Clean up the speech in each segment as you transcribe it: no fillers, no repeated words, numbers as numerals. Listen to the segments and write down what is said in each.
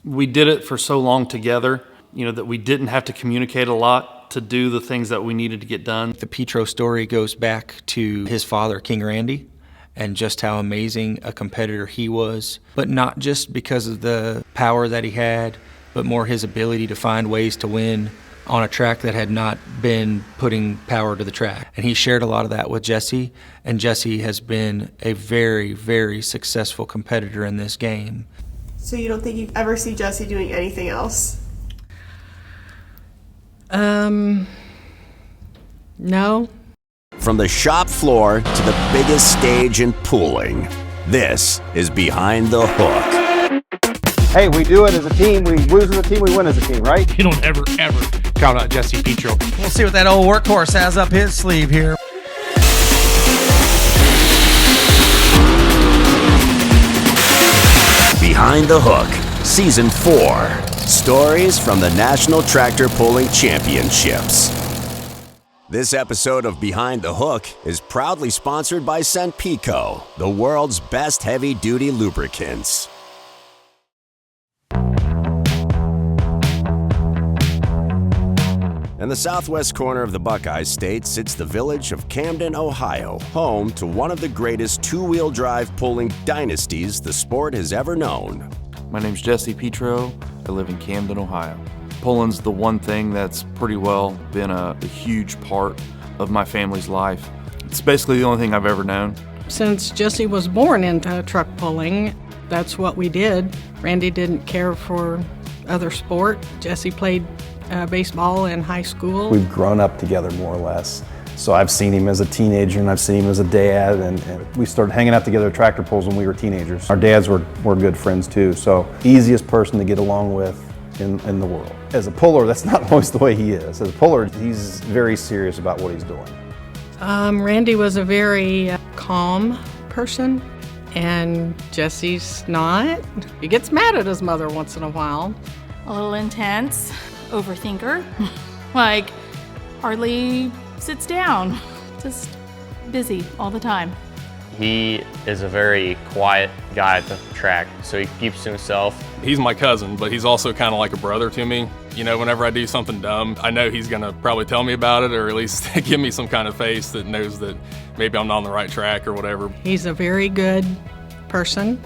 We did it for so long together, that we didn't have to communicate a lot to do the things that we needed to get done. The Petro story goes back to his father, King Randy, and just how amazing a competitor he was, but not just because of the power that he had, but more his ability to find ways to win on a track that had not been putting power to the track. And he shared a lot of that with Jessie, and Jessie has been a very, very successful competitor in this game. So you don't think you ever see Jessie doing anything else? No. From the shop floor to the biggest stage in pooling, this is Behind the Hook. Hey, we do it as a team. We lose as a team, we win as a team, right? You don't ever count out Jessie Petro. We'll see what that old workhorse has up his sleeve here. Behind the Hook, Season 4. Stories from the National Tractor Pulling Championships. This episode of Behind the Hook is proudly sponsored by Pico, the world's best heavy-duty lubricants. In the southwest corner of the Buckeye State sits the village of Camden, Ohio, home to one of the greatest two-wheel drive pulling dynasties the sport has ever known. My name's Jessie Petro. I live in Camden, Ohio. Pulling's the one thing that's pretty well been a huge part of my family's life. It's basically the only thing I've ever known. Since Jessie was born into truck pulling, that's what we did. Randy didn't care for other sport. Jessie played baseball in high school. We've grown up together more or less. So I've seen him as a teenager and I've seen him as a dad, and we started hanging out together at tractor pulls when we were teenagers. Our dads were good friends too, so easiest person to get along with in the world. As a puller, that's not always the way he is. As a puller, he's very serious about what he's doing. Randy was a very calm person, and Jessie's not. He gets mad at his mother once in a while. A little intense, overthinker, like hardly sits down, just busy all the time. He is a very quiet guy at the track, so he keeps to himself. He's my cousin, but he's also kind of like a brother to me. Whenever I do something dumb, I know he's gonna probably tell me about it, or at least give me some kind of face that knows that maybe I'm not on the right track or whatever. He's a very good person.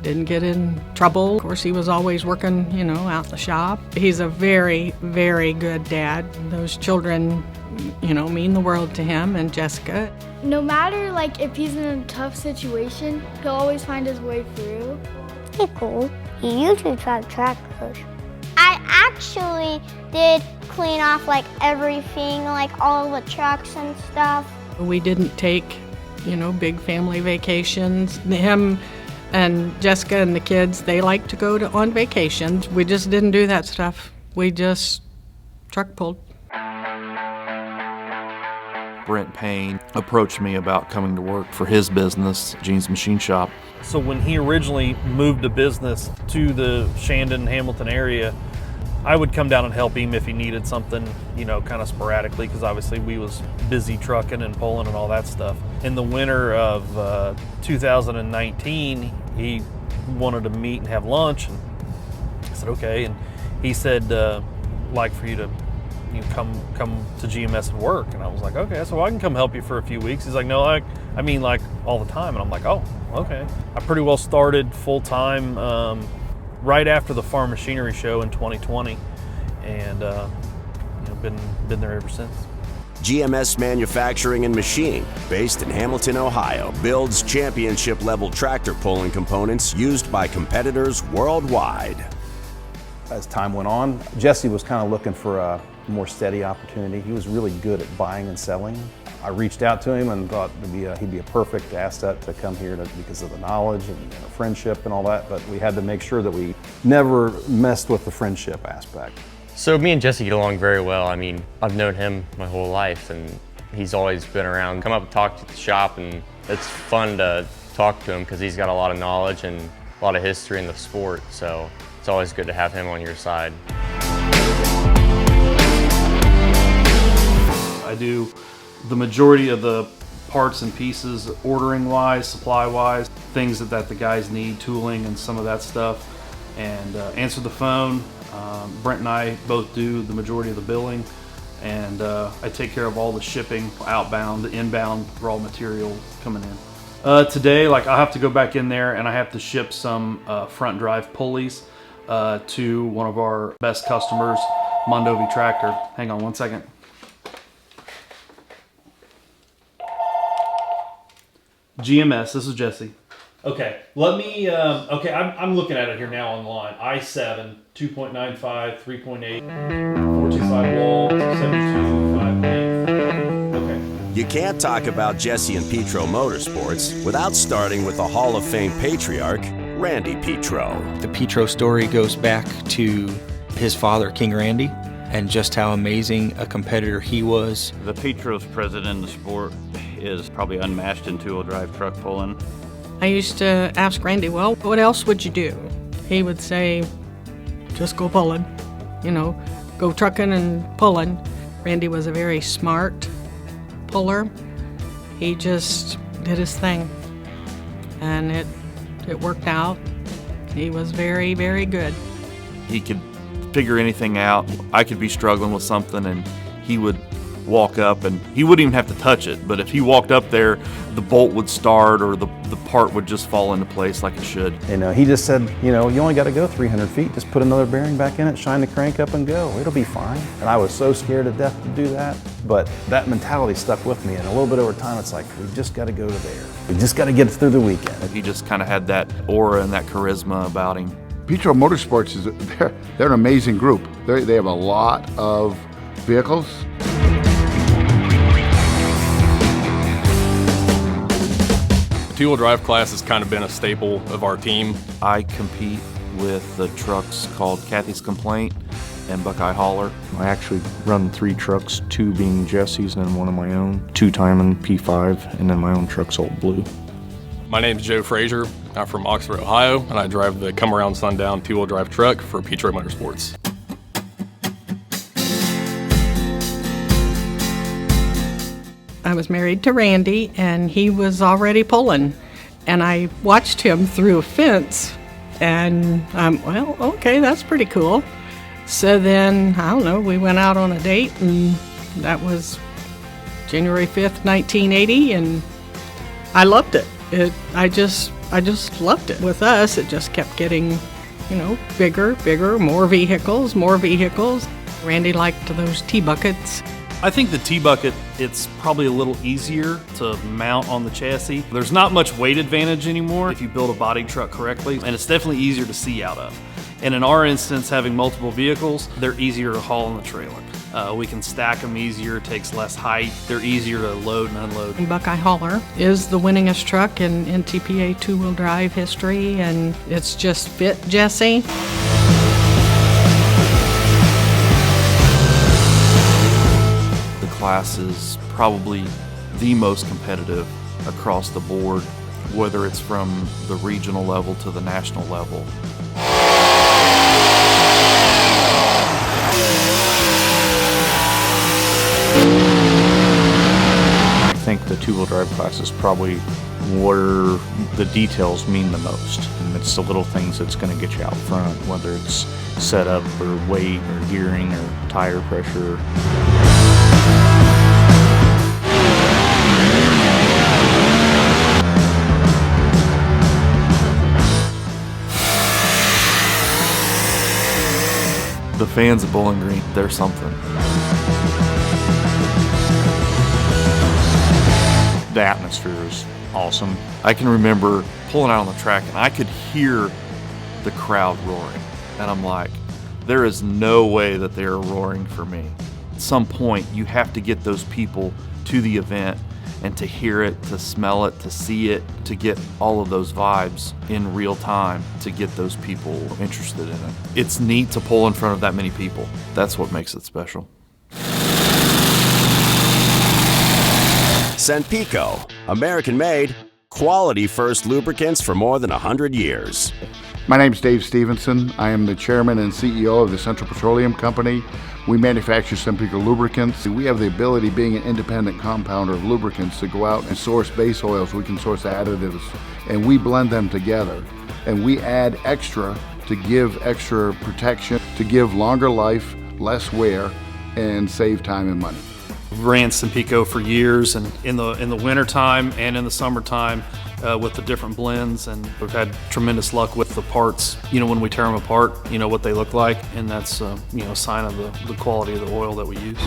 Didn't get in trouble. Of course, he was always working, out in the shop. He's a very, very good dad. Those children, mean the world to him and Jessica. No matter, if he's in a tough situation, he'll always find his way through. Hey, cool. He usually drives tractors. I actually did clean off, everything, all the trucks and stuff. We didn't take, big family vacations. Him and Jessica and the kids, they like to go on vacations. We just didn't do that stuff. We just truck pulled. Brent Payne approached me about coming to work for his business, Gene's Machine Shop. So when he originally moved the business to the Shandon, Hamilton area, I would come down and help him if he needed something, kind of sporadically, because obviously we was busy trucking and pulling and all that stuff. In the winter of 2019, he wanted to meet and have lunch, and I said, okay. And he said, like for you to come to GMS and work. And I was like, okay, so I can come help you for a few weeks. He's like, no, I mean all the time. And I'm like, oh, okay. I pretty well started full time right after the Farm Machinery Show in 2020, and been there ever since. GMS Manufacturing and Machine, based in Hamilton, Ohio, builds championship-level tractor pulling components used by competitors worldwide. As time went on, Jessie was kind of looking for a more steady opportunity. He was really good at buying and selling. I reached out to him and thought he'd be a perfect asset to come here because of the knowledge and our friendship and all that, but we had to make sure that we never messed with the friendship aspect. So me and Jessie get along very well. I mean, I've known him my whole life, and he's always been around. Come up and talk to the shop, and it's fun to talk to him because he's got a lot of knowledge and a lot of history in the sport, so it's always good to have him on your side. I do the majority of the parts and pieces, ordering wise, supply wise, things that the guys need, tooling and some of that stuff. and answer the phone. Brent and I both do the majority of the billing, and I take care of all the shipping, outbound, the inbound raw material coming in. Today, like, I'll have to go back in there and I have to ship some front drive pulleys to one of our best customers, Mondovi Tractor. Hang on one second. GMS, this is Jessie. Okay, let me, okay, I'm looking at it here now online. I7, 2.95, 3.8, 425 wall, 72, 5 length. Okay. You can't talk about Jessie and Petro Motorsports without starting with the Hall of Fame patriarch, Randy Petro. The Petro story goes back to his father, King Randy, and just how amazing a competitor he was. The Petro's president in the sport is probably unmatched in two-wheel drive truck pulling. I used to ask Randy, well, what else would you do? He would say, just go pulling, you know, go trucking and pulling. Randy was a very smart puller. He just did his thing, and it worked out. He was very, very good. He could figure anything out. I could be struggling with something and he would walk up and he wouldn't even have to touch it, but if he walked up there, the bolt would start or the part would just fall into place like it should. And he just said, you know, you only got to go 300 feet, just put another bearing back in it, shine the crank up and go. It'll be fine. And I was so scared to death to do that, but that mentality stuck with me, and a little bit over time it's like, we just got to go to there. We just got to get through the weekend. He just kind of had that aura and that charisma about him. Petro Motorsports, they're an amazing group. They have a lot of vehicles. The two-wheel drive class has kind of been a staple of our team. I compete with the trucks called Kathy's Complaint and Buckeye Hauler. I actually run 3 trucks, 2 being Jessie's and then 1 of my own, 2 timing P5, and then my own truck's Old Blue. My name's Joe Frazier. I'm from Oxford, Ohio, and I drive the Come Around Sundown two-wheel drive truck for Petro Motorsports. I was married to Randy, and he was already pulling. And I watched him through a fence, and well, okay, that's pretty cool. So then, I don't know, we went out on a date, and that was January 5th, 1980, and I loved it. I just loved it. With us, it just kept getting, you know, bigger, more vehicles. Randy liked those T-buckets. I think the T-bucket, it's probably a little easier to mount on the chassis. There's not much weight advantage anymore if you build a body truck correctly, and it's definitely easier to see out of. And in our instance, having multiple vehicles, they're easier to haul in the trailer. We can stack them easier, takes less height, they're easier to load and unload. Buckeye Hauler is the winningest truck in NTPA two-wheel drive history, and it's just fit Jessie. Class is probably the most competitive across the board, whether it's from the regional level to the national level. I think the two-wheel drive class is probably where the details mean the most. And it's the little things that's going to get you out front, whether it's setup or weight or gearing or tire pressure. The fans of Bowling Green, they're something. The atmosphere is awesome. I can remember pulling out on the track and I could hear the crowd roaring. And I'm like, there is no way that they're roaring for me. At some point, you have to get those people to the event and to hear it, to smell it, to see it, to get all of those vibes in real time, to get those people interested in it. It's neat to pull in front of that many people. That's what makes it special. Senpico, American-made, quality first lubricants for more than 100 years. My name's Dave Stevenson. I am the chairman and CEO of the Central Petroleum Company. We manufacture Senpico lubricants. We have the ability, being an independent compounder of lubricants, to go out and source base oils. We can source additives, and we blend them together. And we add extra to give extra protection, to give longer life, less wear, and save time and money. Ran Simpico for years, and in the wintertime and in the summertime with the different blends, and we've had tremendous luck with the parts. When we tear them apart, what they look like, and that's a sign of the quality of the oil that we use.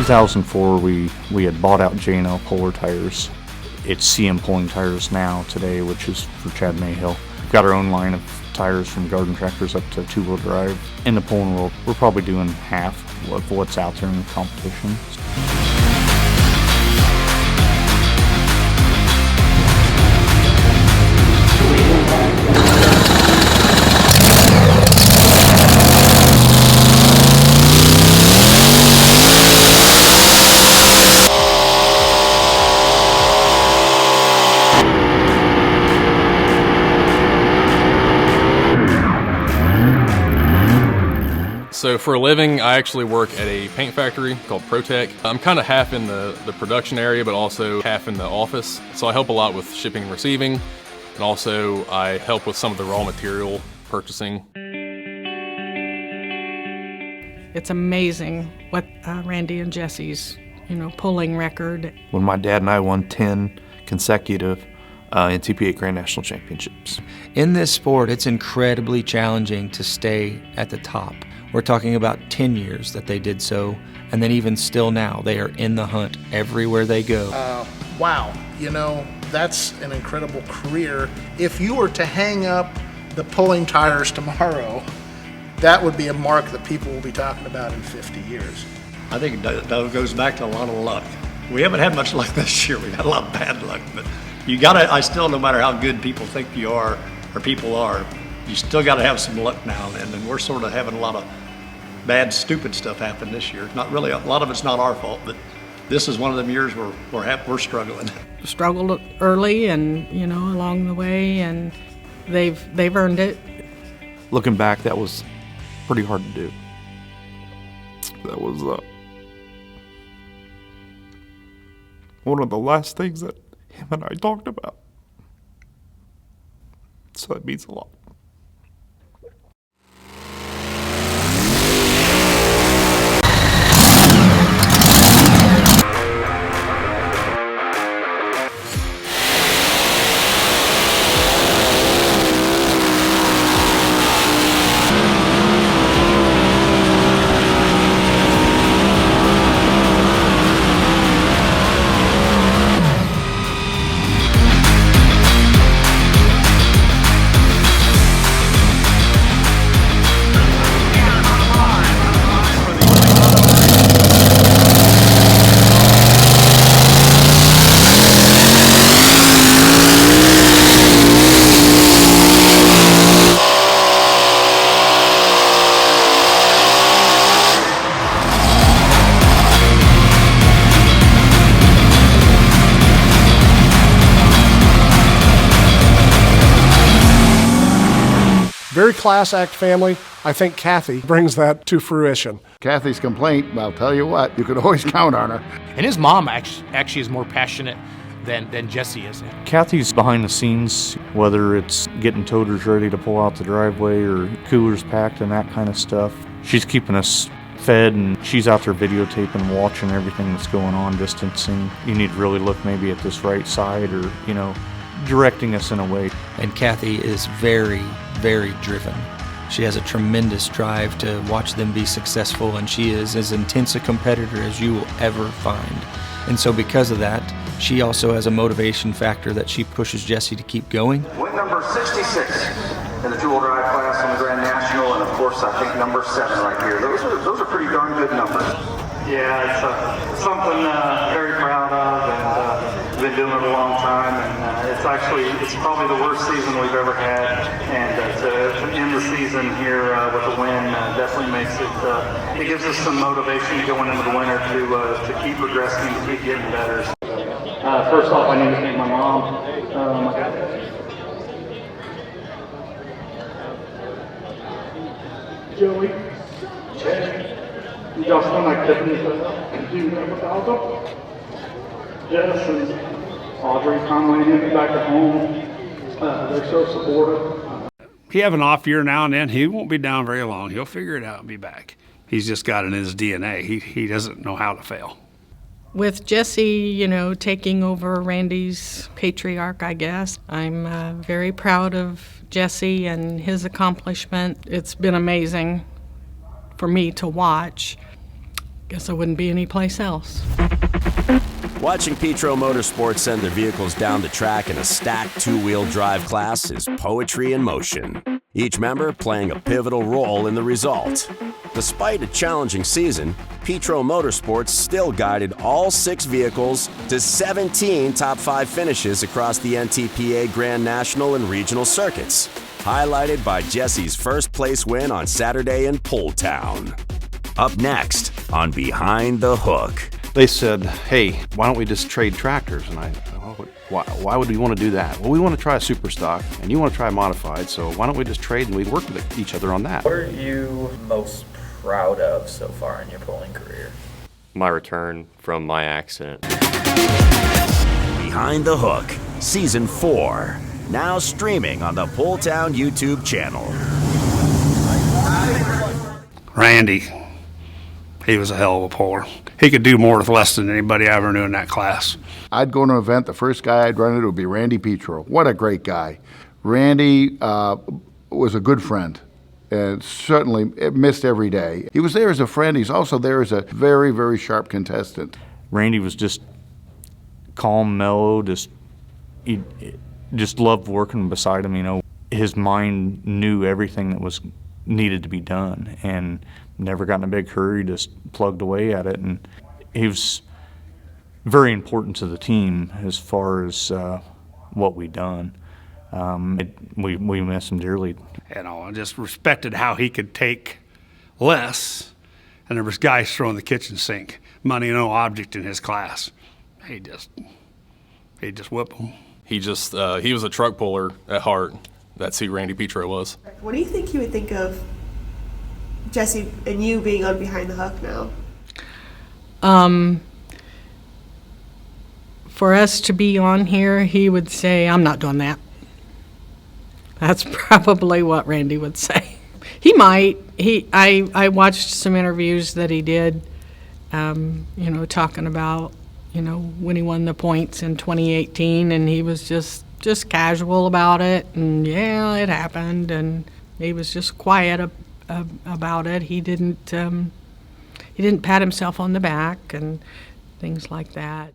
2004, we had bought out J&L Polar Tires. It's CM Pulling Tires now today, which is for Chad Mayhill. We've got our own line of tires from garden tractors up to two-wheel drive. In the pulling world, we're probably doing half of what's out there in the competition. 'So for a living, I actually work at a paint factory called ProTech. I'm kind of half in the production area, but also half in the office. So I help a lot with shipping and receiving, and also I help with some of the raw material purchasing. It's amazing what Randy and Jesse's, pulling record. When my dad and I won 10 consecutive NTPA Grand National Championships. In this sport, it's incredibly challenging to stay at the top. We're talking about 10 years that they did so, and then even still now, they are in the hunt everywhere they go. Wow, that's an incredible career. If you were to hang up the pulling tires tomorrow, that would be a mark that people will be talking about in 50 years. I think that goes back to a lot of luck. We haven't had much luck this year. We've had a lot of bad luck, but I still, no matter how good people think you are, or people are, you still got to have some luck now and then, and we're sort of having a lot of bad, stupid stuff happen this year. Not really, a lot of it's not our fault, but this is one of them years where we're struggling. Struggled early and, along the way, and they've earned it. Looking back, that was pretty hard to do. That was one of the last things that him and I talked about. So it means a lot. Very class act family. I think Kathy brings that to fruition. Kathy's complaint, I'll tell you what, you could always count on her. And his mom actually is more passionate than Jessie is. Kathy's behind the scenes, whether it's getting toters ready to pull out the driveway or coolers packed and that kind of stuff. She's keeping us fed, and she's out there videotaping, watching everything that's going on, distancing. You need to really look maybe at this right side, or, directing us in a way. And Kathy is very, very driven. She has a tremendous drive to watch them be successful, and she is as intense a competitor as you will ever find. And so because of that, she also has a motivation factor that she pushes Jessie to keep going. Win number 66 in the two-wheel drive class on the Grand National, and of course I think number 7 right here. Those are pretty darn good numbers. Yeah, it's something very proud of, and been doing it a long time, and It's probably the worst season we've ever had, and to end the season here with a win definitely makes it gives us some motivation going into the winter to keep progressing and to keep getting better. First off, I need to thank my mom. Joey, Chad, Justin, I couldn't do that without them. Jess and Audrey, Conway, and back at home. They're so supportive. He have an off year now and then. He won't be down very long. He'll figure it out and be back. He's just got it in his DNA. He doesn't know how to fail. With Jessie, taking over Randy's patriarch, I guess, I'm very proud of Jessie and his accomplishment. It's been amazing for me to watch. Guess I wouldn't be anyplace else. Watching Petro Motorsports send their vehicles down the track in a stacked two-wheel drive class is poetry in motion, each member playing a pivotal role in the result. Despite a challenging season, Petro Motorsports still guided all 6 vehicles to 17 top 5 finishes across the NTPA Grand National and Regional circuits, highlighted by Jessie's first place win on Saturday in Pole Town. Up next on Behind the Hook. They said, hey, why don't we just trade tractors? And I said, well, why would we want to do that? Well, we want to try a super stock, and you want to try a modified, so why don't we just trade and we work with each other on that? What are you most proud of so far in your pulling career? My return from my accident. Behind the Hook, Season 4, now streaming on the Pole Town YouTube channel. Randy, he was a hell of a puller. He could do more with less than anybody I ever knew in that class. I'd go to an event, the first guy I'd run into would be Randy Petro. What a great guy. Randy was a good friend and certainly missed every day. He was there as a friend. He's also there as a very, very sharp contestant. Randy was just calm, mellow, he just loved working beside him. His mind knew everything that was needed to be done and never got in a big hurry, just plugged away at it. And he was very important to the team as far as what we done. We miss him dearly. I just respected how he could take less, and there was guys throwing the kitchen sink, money no object in his class. He'd just whip them. He was a truck puller at heart. That's who Randy Petro was. What do you think he would think of Jessie and you being on Behind the Hook now? For us to be on here, he would say, I'm not doing that. That's probably what Randy would say. He might. I watched some interviews that he did, talking about, when he won the points in 2018, and he was just casual about it, and yeah, it happened, and he was just quiet about it. He didn't pat himself on the back and things like that.